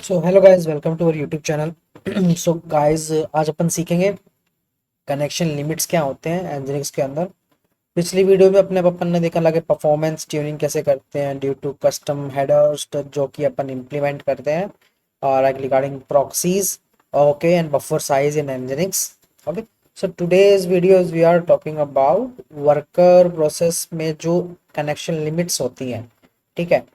So hello guys, welcome to our YouTube channel. So guys, आज अपन सीखेंगे connection limits क्या होते हैं एनजिनिक्स के अंदर। पिछली वीडियो में अपने अपन ने देखा लगे परफॉर्मेंस ट्यूनिंग कैसे करते हैं ड्यू टू कस्टम हेडर्स जो कि अपन इम्प्लीमेंट करते हैं और regarding proxies, okay, and buffer size in Nginx. Okay, so today's videos we are talking about worker process में जो कनेक्शन लिमिट्स होती हैं, ठीक है,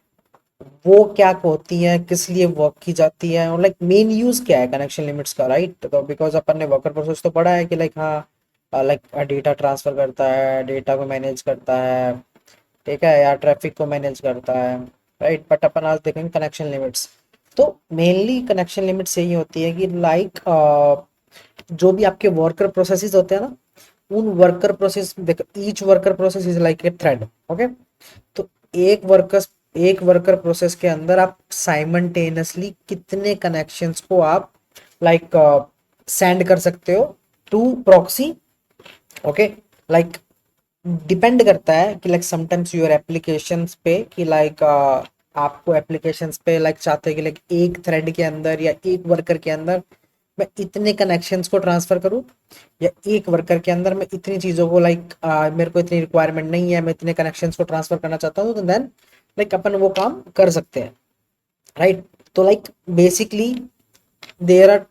वो क्या होती है, किस लिए वर्क की जाती है और लाइक मेन यूज क्या है कनेक्शन लिमिट्स का, राइट। तो बिकॉज अपन ने वर्कर प्रोसेस तो पढ़ा है कि लाइक हाँ, लाइक डेटा ट्रांसफर करता है, डेटा को मैनेज करता है, ठीक है, या ट्रैफिक को मैनेज करता है, राइट। बट अपन आज देखेंगे कनेक्शन लिमिट्स। तो मेनली कनेक्शन लिमिट्स यही होती है कि लाइक जो भी आपके वर्कर प्रोसेसेस होते हैं ना, उन वर्कर प्रोसेस, देखो each worker process is like a thread. Okay, तो एक वर्कर प्रोसेस के अंदर आप साइमल्टेनियसली कितने कनेक्शंस को आप लाइक सेंड कर सकते हो to proxy. Okay, like depend करता है कि लाइक समटाइम्स यूर एप्लीकेशंस पे कि लाइक आपको एप्लीकेशंस पे लाइक चाहते हैं कि लाइक एक थ्रेड के अंदर या एक वर्कर के अंदर मैं इतने कनेक्शंस को ट्रांसफर करूं, या एक वर्कर के अंदर मैं इतनी चीज़ों को लाइक मेरे को इतनी रिक्वायरमेंट नहीं है, मैं इतने कनेक्शंस को ट्रांसफर करना चाहता हूँ, तो देन लाइक अपन वो काम कर सकते हैं, राइट। तो like basically there are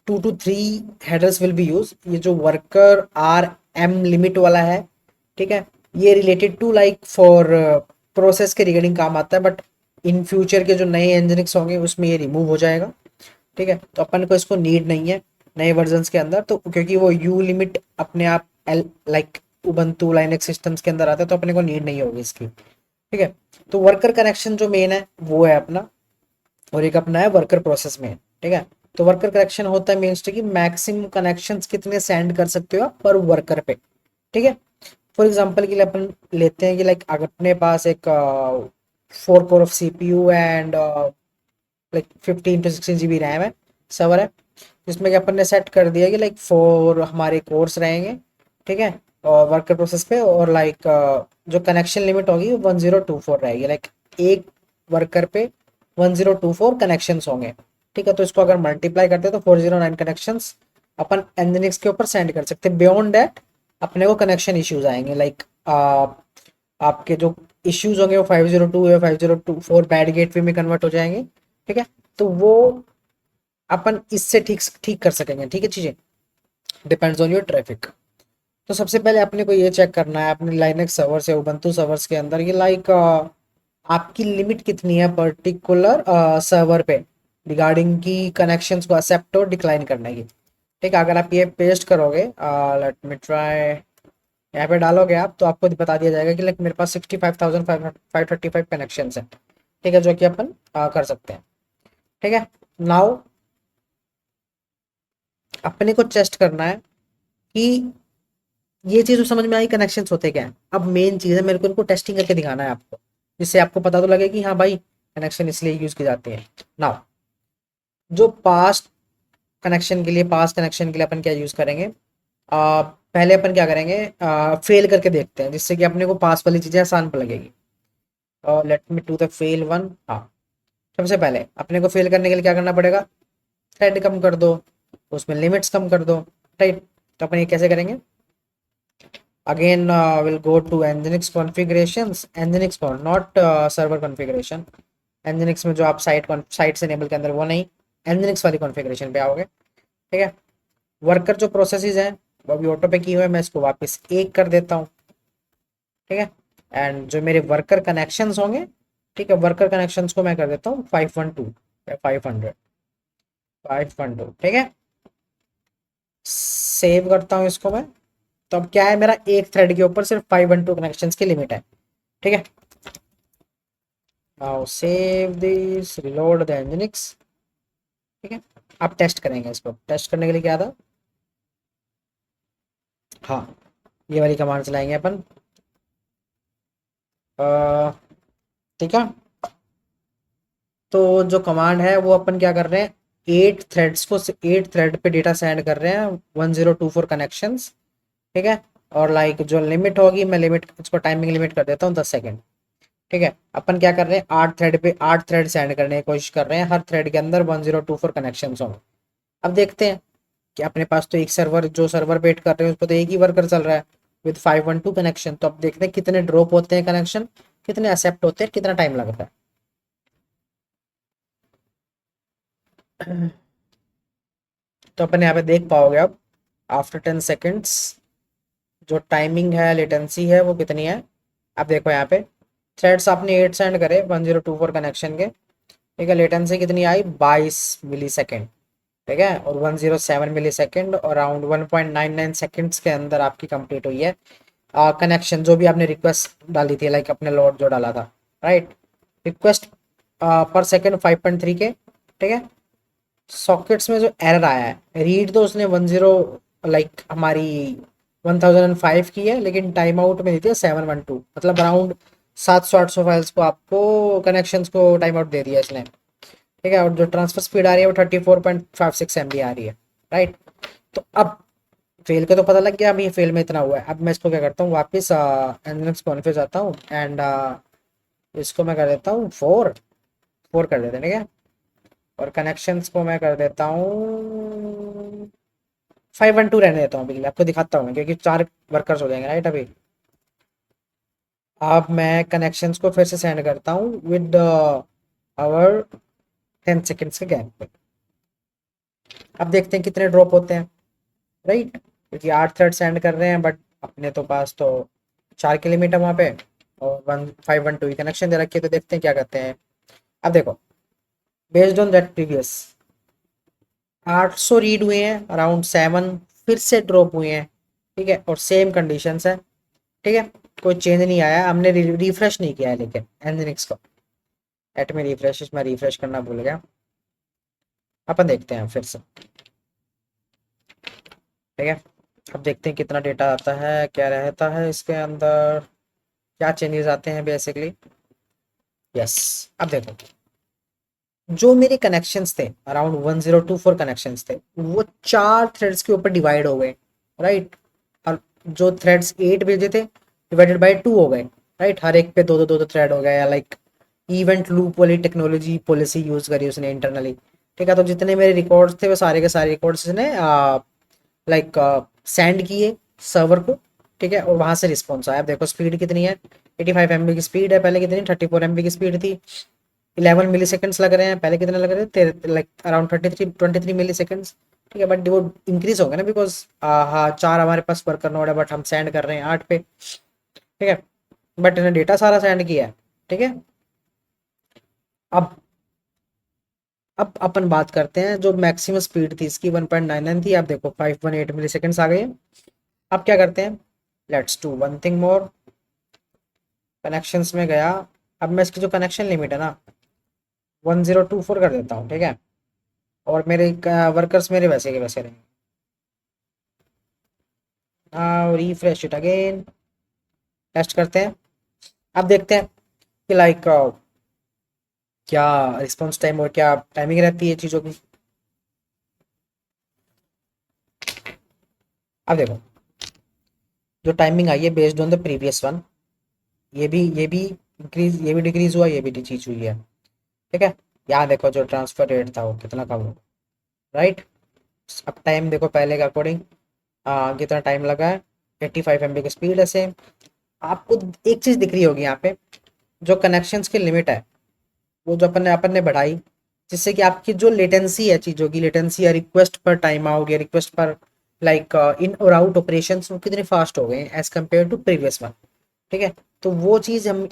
2 to 3 headers will be use. ये जो वर्कर आर एम लिमिट वाला है, ठीक है, ये related to like for process के रिगार्डिंग काम आता है, बट इन फ्यूचर के जो नए इंजीनियर्स होंगे उसमें ये रिमूव हो जाएगा, ठीक है। तो अपन को इसको नीड नहीं है नए वर्जन्स के अंदर, तो क्योंकि वो यू लिमिट अपने आप L like Ubuntu Linux systems के अंदर आता है, तो अपने को नीड नहीं होगी इसकी, ठीक है। तो वर्कर कनेक्शन जो मेन है वो है अपना, और एक अपना है वर्कर प्रोसेस में, ठीक है। तो वर्कर कनेक्शन होता है मीन्स कि मैक्सिमम कनेक्शंस कितने सेंड कर सकते हो आप पर वर्कर पे, ठीक है। फॉर एग्जांपल के लिए अपन लेते हैं कि लाइक अगर अपने पास एक 4 core of CPU and like 15 to 16 GB RAM है, सर्वर है, जिसमें कि अपन ने सेट कर दिया कि लाइक 4 हमारे कोर्स रहेंगे, ठीक है, और वर्कर प्रोसेस पे, और लाइक जो कनेक्शन लिमिट होगी वो 1024 रहेगी, लाइक एक वर्कर पे 1024 कनेक्शंस होंगे, ठीक है। तो इसको अगर मल्टीप्लाई करते हैं तो 409 कनेक्शंस अपन एनजिनिक्स के ऊपर सेंड कर सकते हैं। बियॉन्ड दैट अपने को कनेक्शन इश्यूज आएंगे, लाइक आपके जो इश्यूज होंगे वो 502 या 5024 बैड गेटवे में कन्वर्ट हो जाएंगे, ठीक है। तो वो अपन इससे ठीक ठीक कर सकेंगे, ठीक है, चीजें डिपेंड्स ऑन योर ट्रैफिक। तो सबसे पहले अपने को ये चेक करना है अपने लाइनक्स सर्वर से उबंटू सर्वर्स के अंदर ये लाइक आपकी लिमिट कितनी है पर्टिकुलर सर्वर पे रिगार्डिंग की कनेक्शंस को एक्सेप्ट और डिक्लाइन करने की, ठीक है। अगर आप ये पेस्ट करोगे, लेट मी ट्राई, यहाँ पे डालोगे आप तो आपको बता दिया जाएगा कि लाइक मेरे पास 65,535 कनेक्शन है, ठीक है, जो कि अपन कर सकते हैं, ठीक है। नाउ अपने को टेस्ट करना है कि ये चीज तो समझ में आई कनेक्शंस होते क्या है। अब मेन चीज है, मेरे को इनको टेस्टिंग करके दिखाना है आपको, जिससे आपको पता तो लगे कि हाँ भाई कनेक्शन इसलिए यूज की जाती है। नाउ जो पास्ट कनेक्शन के लिए अपन क्या यूज करेंगे, पहले अपन क्या करेंगे, फेल करके देखते हैं, जिससे कि अपने को पास वाली चीजें आसान पर लगेगी। Let me do the fail one. हाँ, सबसे पहले अपने को फेल करने के लिए क्या करना पड़ेगा, थ्रेड कम कर दो, उसमें लिमिट्स कम कर दो, राइट। तो अपन ये कैसे करेंगे, again we'll go to nginx configurations, nginx for not server configuration, nginx में जो आप साइट एनेबल के अंदर वो नहीं, nginx वाली कॉन्फ़िगरेशन पे आओगे, ठीक है। वर्कर जो प्रोसेसेस हैं वो अभी ऑटो पे की हुए हैं, मैं इसको वापस एक कर देता हूँ, ठीक है। एंड जो मेरे वर्कर कनेक्शंस होंगे, ठीक है, वर्कर कनेक्शंस को मैं कर देता हूँ 512 या 500, 512, ठीक है। सेव करता हूँ इसको मैं। तो अब क्या है, मेरा एक थ्रेड के ऊपर सिर्फ 512 कनेक्शंस की लिमिट है, ठीक है। Now save this, reload the nginx, ठीक है। अब टेस्ट करेंगे, इसको टेस्ट करने के लिए क्या था, हाँ, ये वाली कमांड चलाएंगे अपन, ठीक है। तो जो कमांड है वो अपन क्या कर रहे हैं, 8 थ्रेड पे डेटा सेंड कर रहे हैं, 1024 कनेक्शंस, ठीक है। और लाइक जो लिमिट होगी, मैं लिमिट इसको टाइमिंग लिमिट कर देता हूँ 10 सेकेंड, ठीक है, अपन क्या कर रहे हैं, 8 थ्रेड पे 8 थ्रेड सेंड करने की कोशिश कर रहे हैं, हर थ्रेड के अंदर 1024 कनेक्शन हो। अब देखते हैं कि अपने पास तो एक सर्वर, जो सर्वर वेट कर रहे हैं उस पर तो एक ही वर्कर चल रहा है विद 512 कनेक्शन। तो अब देखते हैं कितने ड्रॉप होते हैं कनेक्शन, कितने एक्सेप्ट होते हैं, कितना टाइम लगता है। तो अपन यहाँ पे देख पाओगे अब आफ्टर 10 सेकेंड्स जो टाइमिंग है, लेटेंसी है वो कितनी है। अब देखो यहाँ पे थ्रेड्स आपने 8 सेंड करे 1024 कनेक्शन के, ठीक है, लेटेंसी कितनी आई 22 मिली सेकेंड, ठीक है, और 107 मिली सेकेंड, और अराउंड 1.99 सेकेंड्स के अंदर आपकी कंप्लीट हुई है कनेक्शन, जो भी आपने रिक्वेस्ट डाली थी, लाइक अपने लॉट जो डाला था, राइट। रिक्वेस्ट पर सेकेंड 5.3 के, ठीक है। सॉकेट्स में जो एरर आया है, रीड तो उसने 10 लाइक हमारी 1005 की है, लेकिन टाइम आउट में दी थी 712, मतलब अराउंड 700-800 फाइल्स को, आपको कनेक्शंस को टाइम आउट दे दिया इसने, ठीक है। और जो ट्रांसफर स्पीड आ रही है वो 34.56 MB आ रही है, राइट। तो अब फेल का तो पता लग गया, अब ये फेल में इतना हुआ है। अब मैं इसको क्या करता हूँ, वापस एनलिनक्स कॉन्फ़िगर जाता हूँ एंड इसको मैं कर देता हूँ 4 कर देते हैं, ठीक है। और कनेक्शंस को मैं कर देता हूँ 512 रहने देता हूँ अभी के लिए, आपको दिखाता हूँ मैं, क्योंकि 4 वर्कर्स हो जाएंगे, राइट। अभी अब मैं कनेक्शंस को फिर से सेंड करता हूँ विद आवर 10 सेकेंड्स के गैप पे। अब देखते हैं कितने ड्रॉप होते हैं, राइट, क्योंकि 8 थ्रेड सेंड कर रहे हैं, बट अपने तो पास तो 4 की लिमिट है वहाँ पे, और 1512 की कनेक्शन दे रखी है। तो देखते हैं क्या करते हैं। अब देखो, based on that previous 800 read हुए हैं, अराउंड 7 फिर से ड्रॉप हुए हैं, ठीक है, और सेम कंडीशंस है, ठीक है, कोई चेंज नहीं आया। हमने रिफ्रेश नहीं किया है लेकिन एनजिनिक्स को, एट में रिफ्रेश, मैं रिफ्रेश करना भूल गया। अपन देखते हैं फिर से, ठीक है। अब देखते हैं कितना डेटा आता है, क्या रहता है इसके अंदर, क्या चेंजेस आते हैं बेसिकली। यस, अब देखो, जो मेरे कनेक्शंस थे अराउंड 1024 कनेक्शंस थे, वो 4 थ्रेड्स के ऊपर डिवाइड हो गए, राइट। और जो थ्रेड्स 8 भेजे थे डिवाइडेड बाय 2 हो गए, राइट। हर एक पे दो दो थ्रेड हो गया, लाइक इवेंट लूप वाली टेक्नोलॉजी पॉलिसी यूज करी उसने इंटरनली, ठीक है। तो जितने मेरे रिकॉर्ड्स थे वो सारे के सारे रिकॉर्ड्स ने लाइक सेंड किए सर्वर को, ठीक है, और वहां से रिस्पॉन्स आया। अब देखो स्पीड कितनी है, 85 MB की स्पीड है, पहले कितनी 34 MB की स्पीड थी। 11 मिली सेकेंड्स लग रहे हैं, पहले कितने लग रहे थे, लाइक अराउंड 23 मिली सेकेंड्स, ठीक है। बट वो इंक्रीज हो गया ना, बिकॉज हाँ 4 हमारे पास वर्कर नोड है, बट हम सेंड कर रहे हैं 8 पे, ठीक है। बट इन्हें डेटा सारा सेंड किया है, ठीक है। अब अब अपन बात करते हैं, जो मैक्सिमम स्पीड थी इसकी 1.99 थी, अब देखो 518 मिली सेकेंड्स आ गई है। अब क्या करते हैं, let's do one thing more. Connections में गया, अब मैं इसकी जो कनेक्शन लिमिट है ना 1024 कर देता हूँ, ठीक है। और मेरे वर्कर्स मेरे वैसे के वैसे रहेंगे। रिफ्रेश इट अगेन, टेस्ट करते हैं। अब देखते हैं कि लाइक क्या रिस्पॉन्स टाइम और क्या टाइमिंग रहती है चीज़ों की। अब देखो, जो टाइमिंग आई है based on the previous one, ये भी इंक्रीज, ये भी डिक्रीज हुआ, ये भी चीज हुई है, ठीक है। यहाँ देखो जो ट्रांसफर रेट था वो कितना कम हुआ, राइट। अब टाइम देखो पहले के अकॉर्डिंग कितना टाइम लगा है, 85 MB की स्पीड है सेम। आपको एक चीज दिख रही होगी यहाँ पे, जो कनेक्शंस की लिमिट है वो जो अपन ने बढ़ाई, जिससे कि आपकी जो लेटेंसी है, चीज़ों की लेटेंसी या रिक्वेस्ट पर टाइम आउट या रिक्वेस्ट पर लाइक इन और आउट ऑपरेशन वो कितने फास्ट हो गए हैं as compare to previous one, ठीक है। तो वो चीज़ हम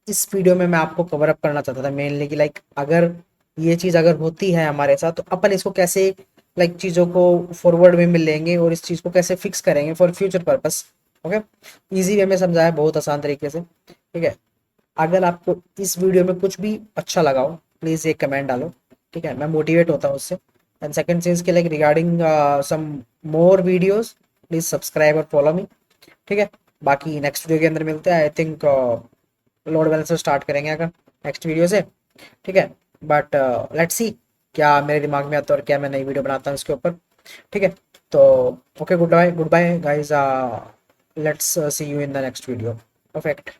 इस वीडियो में मैं आपको कवर अप करना चाहता था मेनली, कि लाइक अगर ये चीज़ अगर होती है हमारे साथ तो अपन इसको कैसे लाइक चीज़ों को फॉरवर्ड में मिल लेंगे और इस चीज़ को कैसे फिक्स करेंगे for future purpose. Okay, easy way में समझाया, बहुत आसान तरीके से, ठीक है। अगर आपको इस वीडियो में कुछ भी अच्छा लगा हो प्लीज़ एक कमेंट डालो, ठीक है, मैं मोटिवेट होता हूँ उससे। एंड सेकंड चीज़ के like regarding some more videos please subscribe और फॉलो मी, ठीक है। बाकी नेक्स्ट वीडियो के अंदर मिलते हैं, I think load balancer start करेंगे अगर नेक्स्ट वीडियो से, ठीक है। बट लेट्स सी क्या मेरे दिमाग में आता है और क्या मैं नई वीडियो बनाता हूँ इसके ऊपर, ठीक है। तो okay, goodbye guys, let's see you in the next video. Perfect.